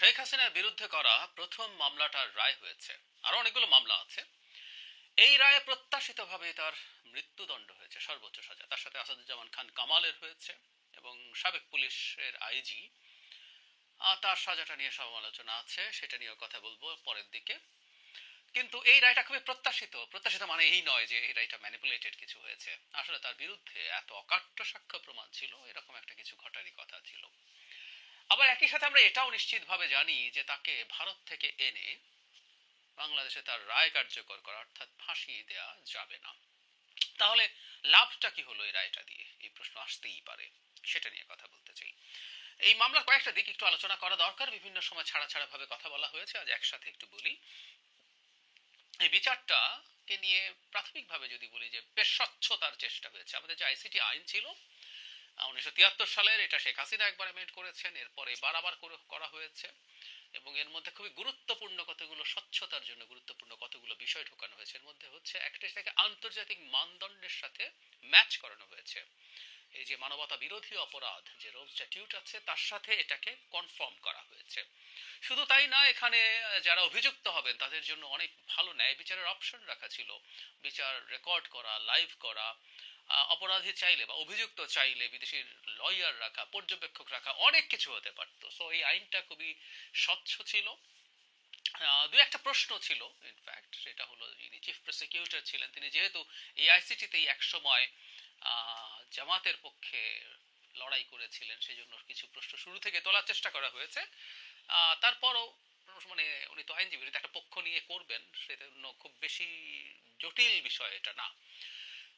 শেখ হাসিনার বিরুদ্ধে করা প্রথম মামলাটার রায় হয়েছে। আরো অনেকগুলো মামলা আছে। এই রায়ে প্রত্যাশিতভাবে তার মৃত্যুদণ্ড হয়েছে, সর্বোচ্চ সাজা। তার সাথে আসাদুজ্জামান খান কামালের হয়েছে এবং সাবেক পুলিশের আইজি। তার সাজাটা নিয়ে সমালোচনা আছে, সেটা নিয়েও কথা বলবো পরের দিকে। কিন্তু এই রায়টা খুবই প্রত্যাশিত। প্রত্যাশিত মানে এই নয় যে এই রায়টা ম্যানিপুলেটেড কিছু হয়েছে। আসলে তার বিরুদ্ধে এত অকাট্য সাক্ষ্য প্রমাণ ছিল, এরকম একটা কিছু ঘটারই কথা ছিল। আবার একই সাথে আমরা এটাও নিশ্চিতভাবে জানি যে তাকে ভারত থেকে এনে বাংলাদেশে তার রায় কার্যকর করা, অর্থাৎ ফাঁসি দেয়া যাবে না। তাহলে লাভটা কি হলো এই রায়টা দিয়ে, এই প্রশ্ন আসতেই পারে। সেটা নিয়ে কথা বলতে চাই। এই মামলার কয়েকটা দিক একটু আলোচনা করা দরকার। বিভিন্ন সময় ছাড়া ছাড়া ভাবে কথা বলা হয়েছে, আজ একসাথে একটু বলি। এই বিচারটা কে নিয়ে প্রাথমিকভাবে যদি বলি যে বেশ স্বচ্ছতার চেষ্টা হয়েছে। আমাদের যে আইসিটি আইন ছিল 1973 সালের, এটা শেখ হাসিনা একবার অ্যামেন্ড করেছেন, এরপর এবার আবার করা হয়েছে। এবং এর মধ্যে খুবই গুরুত্বপূর্ণ কতগুলো, স্বচ্ছতার জন্য গুরুত্বপূর্ণ কতগুলো বিষয় ঢোকানো হয়েছে। এর মধ্যে হচ্ছে একটা, সেটাকে আন্তর্জাতিক মানদণ্ডের সাথে ম্যাচ করানো হয়েছে। এই যে মানবতা বিরোধী অপরাধ যে রোম স্ট্যাটিউট আছে, তার সাথে এটাকে কনফার্ম করা হয়েছে। শুধু তাই না, এখানে যারা অভিযুক্ত হবেন তাদের জন্য অনেক ভালো ন্যায় বিচারের অপশন রাখা ছিল। বিচার রেকর্ড করা, লাইভ করা, অপরাধী চাইলে বা অভিযুক্ত চাইলে বিদেশি লয়ার রাখা, পর্যবেক্ষক রাখা, অনেক কিছু হতে পারত। সো এই আইনটা খুবই স্বচ্ছ ছিল। দু একটা প্রশ্ন ছিল ইনফ্যাক্ট, সেটা হলো যিনি চিফ প্রসিকিউটর ছিলেন, তিনি যেহেতু এই আইসিটিতেই এক সময় জামাতের পক্ষে লড়াই করেছিলেন, সেই জন্য কিছু প্রশ্ন শুরু থেকে তোলার চেষ্টা করা হয়েছে। তারপরও মানে উনি তো আইনজীবী, একটা পক্ষ নিয়ে করবেন, সেটা খুব বেশি জটিল বিষয় এটা না।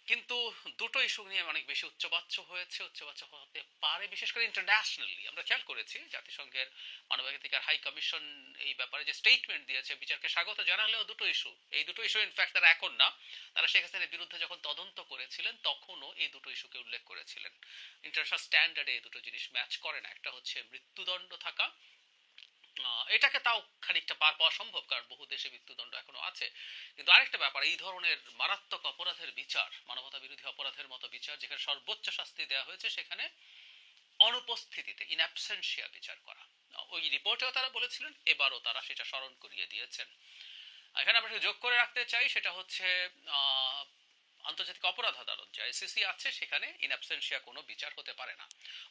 কিন্তু দুটো ইস্যু নিয়ে অনেক বেশি উচ্চবাচ্য হয়েছে, উচ্চবাচ্য হতে পারে, বিশেষ করে ইন্টারন্যাশনালি। আমরা খেয়াল করেছি জাতিসংঘের মানবাধিকার হাই কমিশন এই ব্যাপারে যে স্টেটমেন্ট দিয়েছে, বিচারকে স্বাগত জানালেও এই দুটো ইস্যু ইনফ্যাক্ট তারা এখন না, তারা শেখ হাসিনার বিরুদ্ধে যখন তদন্ত করেছিলেন তখনও এই দুটো ইস্যুকে উল্লেখ করেছিলেন। ইন্টারন্যাশনাল স্ট্যান্ডার্ডে এই দুটো জিনিস ম্যাচ করে না। একটা হচ্ছে মৃত্যুদণ্ড থাকা, এটাকে তাও খানিকটা পার পাওয়া সম্ভব, কারণ বহু দেশে মৃত্যুদণ্ড এখনো আছে। কিন্তু আরেকটা ব্যাপার, এই ধরনের মারাত্মক অপরাধের বিচার, মানবতা বিরোধী অপরাধের মতো বিচার যেখানে সর্বোচ্চ শাস্তি দেওয়া হয়েছে, সেখানে অনুপস্থিতিতে, ইন অ্যাবসেন্সিয়া বিচার করা। ওই রিপোর্টেও তারা বলেছিলেন, এবারও তারা সেটা স্মরণ করিয়ে দিয়েছেন। এখানে আমরা যোগ করে রাখতে চাই, সেটা হচ্ছে আন্তর্জাতিক অপরাধ আদালত যে আইসিসি আছে, সেখানে ইন অ্যাবসেন্সিয়া কোনো বিচার হতে পারে না।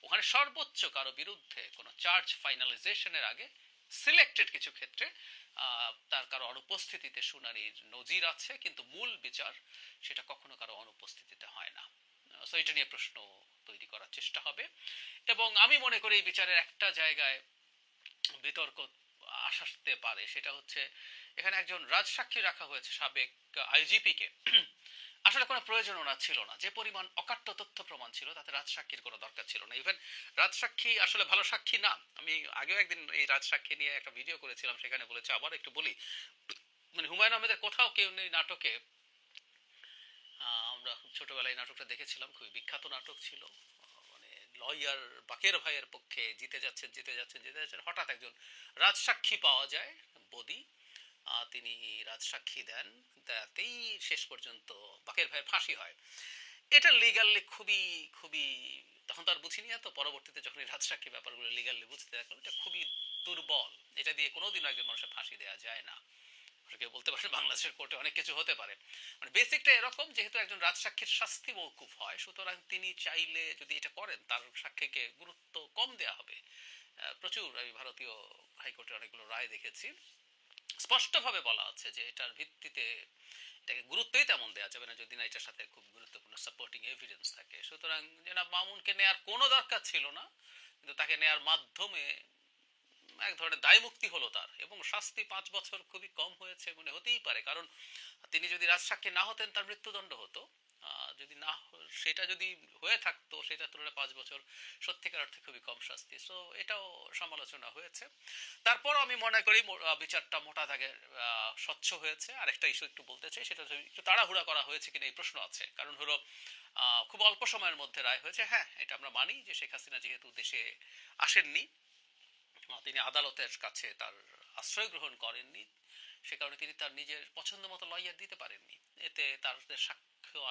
ওখানে সর্বোচ্চ কারো বিরুদ্ধে কোনো চার্জ ফাইনালাইজেশনের আগে সিলেক্টেড কিছু ক্ষেত্রে তার কারো অনুপস্থিতিতে শুনানির নজির আছে, কিন্তু মূল বিচার সেটা কখনো কারো অনুপস্থিতিতে হয় না। সো এটা নিয়ে প্রশ্ন তৈরি করার চেষ্টা হবে। এবং আমি মনে করি এই বিচারের একটা জায়গায় বিতর্ক আসতে পারে, সেটা হচ্ছে এখানে একজন রাজসাক্ষী রাখা হয়েছে, সাবেক আইজিপি কে। আসলে কোনো প্রয়োজন ওনার ছিল না। যে পরিমাণ অকাট্য তথ্য প্রমাণ ছিল, তাতে রাজসাক্ষীর কোনো দরকার ছিল না। ইভেন রাজসাক্ষী আসলে ভালো সাক্ষী না। আমি আগেও একদিন এই রাজসাক্ষী নিয়ে একটা ভিডিও করেছিলাম, সেখানে বলেছে, আবার একটু বলি, মানে হুমায়ুন আহমেদের কোথাও কেউ নেই নাটকে, আমরা ছোটবেলায় নাটকটা দেখেছিলাম, খুবই বিখ্যাত নাটক ছিল। মানে লয়ার বাকের ভাইয়ের পক্ষে জিতে যাচ্ছেন জিতে যাচ্ছেন জিতে যাচ্ছেন, হঠাৎ একজন রাজসাক্ষী পাওয়া যায়, বদি। তিনি রাজসাক্ষী দেন, তাতেই শেষ পর্যন্ত বাকের ভাইয়ের ফাঁসি হয়। এটা লিগালি খুবই খুবই, তখন তো আর বুঝিনি এত, পরবর্তীতে যখন এই রাজসাক্ষী ব্যাপারগুলো লিগালি বুঝতে থাকলাম, এটা খুবই দুর্বল। এটা দিয়ে কোনোদিনও একজন মানুষের ফাঁসি দেওয়া যায় না। কেউ বলতে পারে বাংলাদেশের কোর্টে অনেক কিছু হতে পারে, মানে বেসিকটা এরকম, যেহেতু একজন রাজসাক্ষীর শাস্তি মওকুফ হয়, সুতরাং তিনি চাইলে যদি এটা করেন, তার সাক্ষীকে গুরুত্ব কম দেওয়া হবে। প্রচুর, আমি ভারতীয় হাইকোর্টের অনেকগুলো রায় দেখেছি, স্পষ্টভাবে বলা আছে যে এটার ভিত্তিতে এটাকে গুরুত্বই তেমন দেওয়া যাবে না যদি না এটার সাথে খুব গুরুত্বপূর্ণ সাপোর্টিং এভিডেন্স থাকে। সুতরাং জনাব মামুনকে নেয়ার কোনো দরকার ছিল না, কিন্তু তাকে নেয়ার মাধ্যমে এক ধরনের দায় মুক্তি হলো তার, এবং শাস্তি 5 বছর খুবই কম হয়েছে মনে হতেই পারে, কারণ তিনি যদি রাজসাক্ষী না হতেন তার মৃত্যুদণ্ড হতো। যদি না, সেটা যদি হয়ে থাকতো, সেটা তুলনায় 5 বছর সত্যিকার অর্থে খুবই কম শাস্তি। সো এটাও সমালোচনা হয়েছে। তারপরও আমি মনে করি বিচারটা মোটা দাগে স্বচ্ছ হয়েছে। আরেকটা ইস্যু একটু বলতে চাই, সেটা একটু তাড়াহুড়া করা হয়েছে কিনা এই প্রশ্ন আছে। কারণ হলো খুব অল্প সময়ের মধ্যে রায় হয়েছে। হ্যাঁ, এটা আমরা মানি যে শেখ হাসিনা যেহেতু দেশে আসেননি, তিনি আদালতের কাছে তার আশ্রয় গ্রহণ করেননি, সে কারণে তিনি তার নিজের পছন্দ মতো লয়ার দিতে পারেননি। এতে তার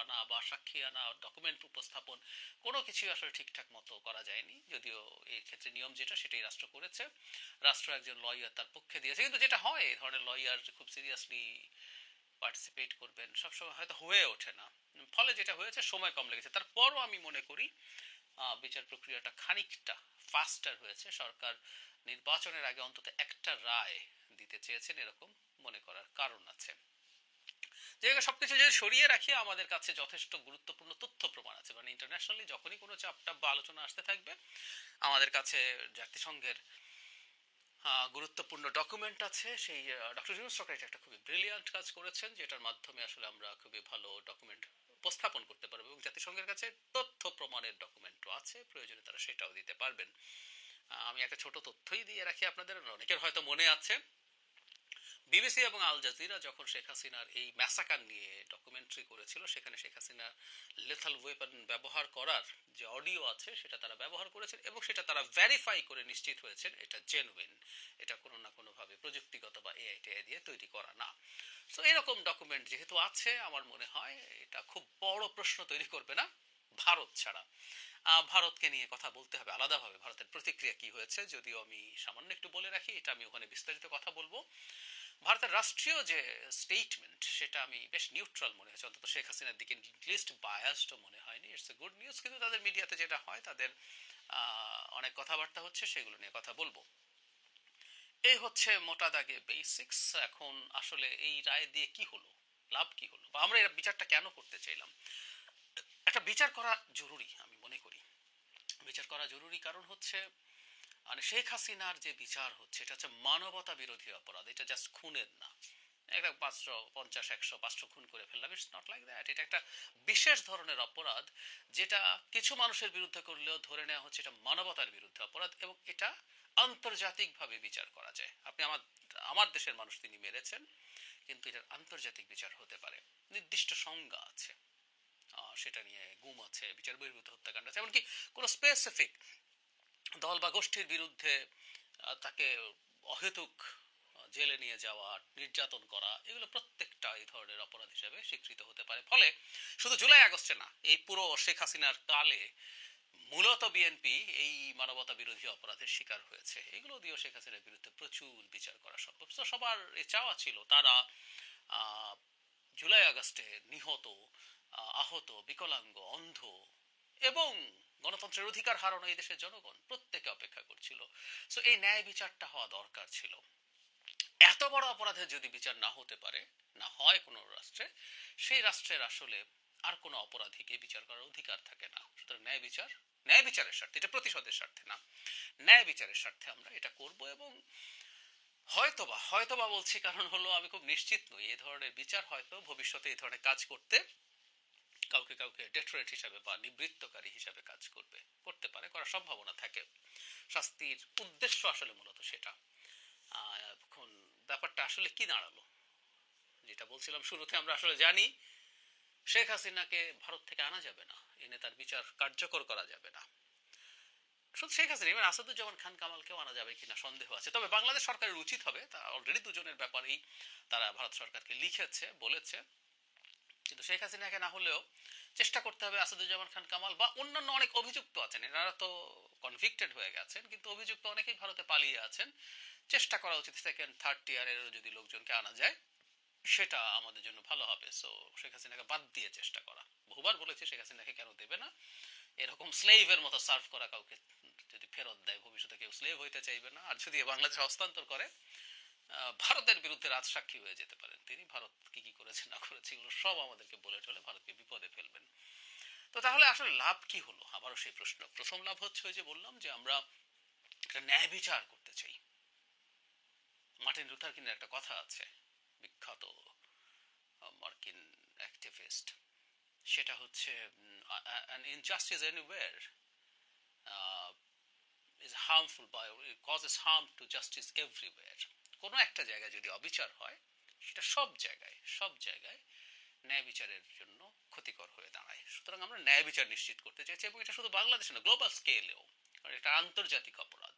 আনা বা সাক্ষী আনা, ডকুমেন্ট উপস্থাপন, কোনো কিছুই আসলে ঠিকঠাক মতো করা যায়নি। যদিও এই ক্ষেত্রে নিয়ম যেটা সেটাই রাষ্ট্র করেছে, রাষ্ট্র একজন লয়ার তার পক্ষে দিয়েছে। কিন্তু যেটা হয় এই ধরনের লয়ার খুব সিরিয়াসলি পার্টিসিপেট করবেন সবসময় হয়তো হয়ে ওঠে না, ফলে যেটা হয়েছে সময় কম লেগেছে। তারপরও আমি মনে করি বিচার প্রক্রিয়াটা খানিকটা ফাস্টার হয়েছে। সরকার নির্বাচনের আগে অন্তত একটা রায় দিতে চেয়েছেন, এরকম মনে করার কারণ আছে। যে সবকিছু যদি সরিয়ে রাখি, আমাদের কাছে যথেষ্ট গুরুত্বপূর্ণ তথ্য প্রমাণ আছে। মানে ইন্টারন্যাশনালি যখনই কোনো চাপটাপ বা আলোচনা আসতে থাকবে, আমাদের কাছে জাতিসংঘের গুরুত্বপূর্ণ ডকুমেন্ট আছে। সেই ডক্টর ইউনূস সরকার একটা খুবই ব্রিলিয়ান্ট কাজ করেছেন, যেটার মাধ্যমে আসলে আমরা খুবই ভালো ডকুমেন্ট উপস্থাপন করতে পারবো, এবং জাতিসংঘের কাছে তথ্য প্রমাণের ডকুমেন্টও আছে, প্রয়োজনে তারা সেটাও দিতে পারবেন। আমি একটা ছোট তথ্যই দিয়ে রাখি আপনাদের, অনেকের হয়তো মনে আছে বিবিসি এবং আল জাজিরা যখন শেখ হাসিনার এই ম্যাসাকার নিয়ে ডকুমেন্টারি করেছিল, সেখানে শেখ হাসিনা লেথাল ওয়েপন ব্যবহার করার যে অডিও আছে সেটা তারা ব্যবহার করেছেন, এবং সেটা তারা ভেরিফাই করে নিশ্চিত হয়েছেন এটা জেনুইন, এটা কোনো না কোনোভাবে প্রযুক্তিগত বা এআই টেআই দিয়ে তৈরি করা না। সো এরকম ডকুমেন্ট যেহেতু আছে, আমার মনে হয় এটা খুব বড় প্রশ্ন তৈরি করবে না ভারত ছাড়া। ভারতকে নিয়ে কথা বলতে হবে আলাদাভাবে, ভারতের প্রতিক্রিয়া কি হয়েছে যদিও আমি সামান্য একটু বলে রাখি, এটা আমি ওখানে বিস্তারিত কথা বলবো। ভারতের রাষ্ট্রীয় যে স্টেটমেন্ট সেটা আমি বেশ নিউট্রাল মনে হয়েছে, অন্তত শেখ হাসিনার দিকে লিস্ট বায়াসড মনে হয়নি। It's a good news. কিন্তু তাদের মিডিয়াতে যেটা হয়, তাদের অনেক কথাবার্তা হচ্ছে, সেগুলো নিয়ে কথা বলবো। এই হচ্ছে মোটা দাগে বেসিক্স। এখন আসলে এই রায় দিয়ে কি হলো, লাভ কি হলো, বা আমরা এর বিচারটা কেন করতে চাইলাম। একটা বিচার করা জরুরি, আমি মনে করি বিচার করা জরুরি, কারণ হচ্ছে মানে শেখ হাসিনার যে বিচার হচ্ছে এটা হচ্ছে মানবতা বিরোধী অপরাধ, এটা জাস্ট খুনের না। একটা 550 100 500 খুন করে ফেললাম, ইটস নট লাইক দ্যাট। এটা একটা বিশেষ ধরনের অপরাধ, যেটা কিছু মানুষের বিরুদ্ধে করলেও ধরে নেওয়া হচ্ছে এটা মানবতার বিরুদ্ধে অপরাধ, এবং এটা আন্তর্জাতিকভাবে বিচার করা যায়। আপনি আমার আমার দেশের মানুষ তিনি মেরেছেন, কিন্তু এটার আন্তর্জাতিক বিচার হতে পারে, নির্দিষ্ট সংজ্ঞা আছে সেটা নিয়ে, গুম আছে, বিচার বহির্ভূত হত্যাকাণ্ড আছে, এমনকি কোনো স্পেসিফিক দল বা গোষ্ঠীর বিরুদ্ধে তাকে অহেতুক জেলে নিয়ে যাওয়া, নির্যাতন করা, এগুলো প্রত্যেকটা এই ধরনের অপরাধ হিসেবে স্বীকৃত হতে পারে। ফলে শুধু জুলাই আগস্টে না, এই পুরো শেখ হাসিনার কালে মূলত বিএনপি এই মানবতা বিরোধী অপরাধের শিকার হয়েছে। এগুলো দিয়েও শেখ হাসিনার বিরুদ্ধে প্রচুর বিচার করা সম্ভব। তো সবার এই চাওয়া ছিল তারা জুলাই আগস্টে নিহত, আহত, বিকলাঙ্গ, অন্ধ এবং গণতন্ত্রের অধিকার হারানো এই দেশের জনগণ প্রত্যেকে অপেক্ষা করছিল। সো এই ন্যায় বিচারটা হওয়া দরকার ছিল। এত বড় অপরাধের যদি বিচার না হতে পারে, না হয় কোনো রাষ্ট্রে, সেই রাষ্ট্রের আসলে আর কোনো অপরাধীকে বিচার করার অধিকার থাকে না। সুতরাং ন্যায় বিচারের স্বার্থে, এটা প্রতিশোধের স্বার্থে না, ন্যায় বিচারের স্বার্থে আমরা এটা করব। এবং হয়তোবা বলছি কারণ হলো আমি খুব নিশ্চিত নই এই ধরনের বিচার হয়তো ভবিষ্যতে এই ধরনের কাজ করতে কাউকে ডেটোরেট হিসাবে বা নিবৃত্তকারী হিসাবে কাজ করতে পারে, করার সম্ভাবনা থাকে। শাস্তির উদ্দেশ্য আসলে মূলত সেটা। এখন ব্যাপারটা আসলে কি দাঁড়ালো, যেটা বলছিলাম শুরুতে, আমরা আসলে জানি শেখ হাসিনাকে ভারত থেকে আনা যাবে না, এনে তার বিচার কার্যকর করা যাবে না। শুধু শেখ হাসিনা, এবার আসাদুজ্জামান খান কামালকেও আনা যাবে কিনা সন্দেহ আছে। তবে বাংলাদেশ সরকারের উচিত হবে, তা অলরেডি দুজনের ব্যাপারেই তারা ভারত সরকারকে লিখেছে, বলেছে, কিন্তু শেখ হাসিনাকে না হলেও চেষ্টা করতে হবে আসাদুজ্জামান খান কামাল বা অন্যান্য অনেক অভিযুক্ত আছেন, এনারা তো কনভিক্টেড হয়ে গেছেন, কিন্তু অভিযুক্ত অনেকেই ভারতে পালিয়ে আছেন। চেষ্টা করা উচিত সেকেন্ড থার্ড টিয়ারেরও যদি লোকজনকে আনা যায়, সেটা আমাদের জন্য ভালো হবে। সো শেখ হাসিনাকে বাদ দিয়ে চেষ্টা করা, বহুবার বলেছি শেখ হাসিনাকে কেন দেবে না, এরকম স্লেভের মতো সার্ভ করা কাউকে যদি ফেরত দেয়, ভবিষ্যতে কেউ স্লেভ হইতে চাইবে না। আর যদি বাংলাদেশ হস্তান্তর করে, ভারতের বিরুদ্ধে রাজসাক্ষী হয়ে যেতে পারেন তিনি। ভারত কি কি করেছে না করেছে এগুলো সব আমাদেরকে বলে টলে ভারতকে বিপদে ফেলবেন। তো তাহলে আসলে লাভ কি হলো, আবারও সেই প্রশ্ন। প্রথম লাভ হচ্ছে ওই যে বললাম যে আমরা একটা ন্যায় বিচার করতে চাই। মার্টিন লুথার কিংয়ের একটা কথা আছে, বিখ্যাত মার্কিন অ্যাক্টিভিস্ট, সেটা হচ্ছে an injustice anywhere is harmful by it causes harm to justice everywhere. কোনো একটা জায়গায় যদি অবিচার হয়, সেটা সব জায়গায় ন্যায় বিচারের জন্য ক্ষতিকর হয়ে দাঁড়ায়। সুতরাং আমরা ন্যায় বিচার নিশ্চিত করতে চাইছি, এবং এটা শুধু বাংলাদেশে না, গ্লোবাল স্কেলেও, কারণ এটা আন্তর্জাতিক অপরাধ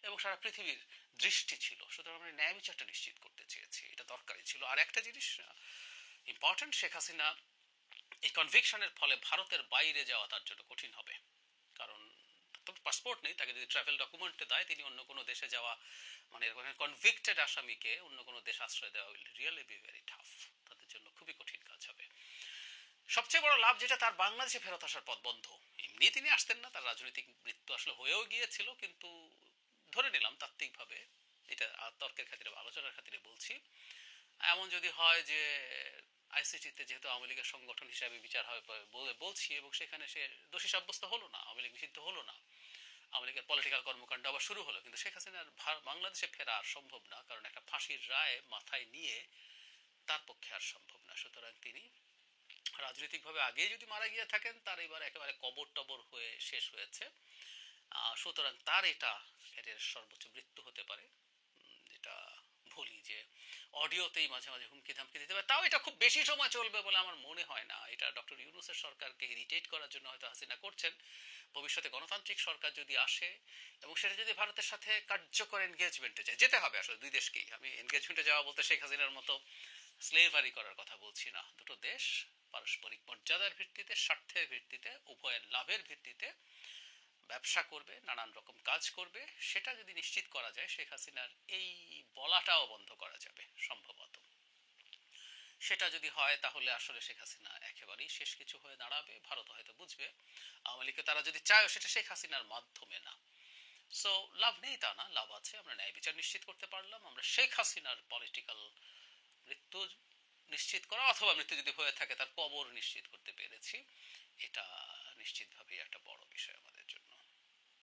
এবং সারা পৃথিবীর দৃষ্টি ছিল। সুতরাং আমরা ন্যায় বিচারটা নিশ্চিত করতে চেয়েছি, এটা দরকারি ছিল। আর একটা জিনিস ইম্পর্টেন্ট, শেখ হাসিনা এই কনভিকশনের ফলে ভারতের বাইরে যাওয়া তার জন্য কঠিন হবে, কারণ পাসপোর্ট নেই, তাকে যদি ট্রাভেল ডকুমেন্টে দেয় তিনি অন্য কোনো দেশে যাওয়া, মানে এরকম কনভিক্টেড আসামিকে অন্য কোনো দেশ আশ্রয় দেওয়া will really be very tough, তাদের জন্য খুবই কঠিন কাজ হবে। সবচেয়ে বড় লাভ যেটা, তার বাংলাদেশে ফেরত আসার পথ বন্ধ। এমনি তিনি আসতেন না, তার রাজনৈতিক মৃত্যু আসলে হয়েও গিয়েছিল, কিন্তু ধরে নিলাম তাত্ত্বিকভাবে, এটা তর্কের খাতিরে আলোচনার খাতিরে বলছি, এমন যদি হয় যে আইসিটিতে যেহেতু আওয়ামী লীগের সংগঠন হিসাবে বিচার হয় বলে বলছি, এবং সেখানে সে দোষী সাব্যস্ত হলো না, আওয়ামী লীগ নিষিদ্ধ হলো না, আওয়ামী লীগের পলিটিক্যাল কর্মকাণ্ড আবার শুরু হলো, কিন্তু শেখ হাসিনার বাংলাদেশে ফেরা আর সম্ভব না, কারণ একটা ফাঁসির রায় মাথায় নিয়ে তার পক্ষে আর সম্ভব না। সুতরাং তিনি রাজনৈতিকভাবে আগে যদি মারা গিয়ে থাকেন, তার এবার একেবারে কবর টবর হয়ে শেষ হয়েছে, সুতরাং তার এটা ক্যারিয়ারের সর্বোচ্চ মৃত্যু হতে পারে। যেটা বলি যে অডিওতেই মাঝে মাঝে হুমকি ধামকি দিতে পারে, তাও এটা খুব বেশি সময় চলবে বলে আমার মনে হয় না। এটা ডক্টর ইউনূসের সরকারকে ইরিটেট করার জন্য হয়তো হাসিনা করছেন। ভবিষ্যতে গণতান্ত্রিক সরকার যদি আসে এবং সেটা যদি ভারতের সাথে কার্যকর এনগেজমেন্টে যায়, যেতে হবে আসলে দুই দেশকেই, আমি এনগেজমেন্টে যাওয়া বলতে শেখ হাসিনার মতো স্লেভারি করার কথা বলছি না, দুটো দেশ পারস্পরিক মর্যাদার ভিত্তিতে, স্বার্থের ভিত্তিতে, উভয়ের লাভের ভিত্তিতে ব্যবসা করবে, নানান রকম কাজ করবে, সেটা যদি নিশ্চিত করা যায়, শেখ হাসিনার এই বলাটাও বন্ধ করা যাবে সম্ভবত। সেটা যদি হয় তাহলে আসলে শেখ হাসিনা একেবারেই শেষ কিছু হয়ে দাঁড়াবে। ভারত হয়তো বুঝবে আওয়ামী লীগকে তারা যদি চায় সেটা শেখ হাসিনার মাধ্যমে না। সো লাভ নেই তা না, লাভ আছে। আমরা ন্যায় বিচার নিশ্চিত করতে পারলাম, আমরা শেখ হাসিনার পলিটিক্যাল মৃত্যু নিশ্চিত করা, অথবা মৃত্যু যদি হয়ে থাকে তার কবর নিশ্চিত করতে পেরেছি। এটা নিশ্চিতভাবেই একটা বড় বিষয় আমাদের।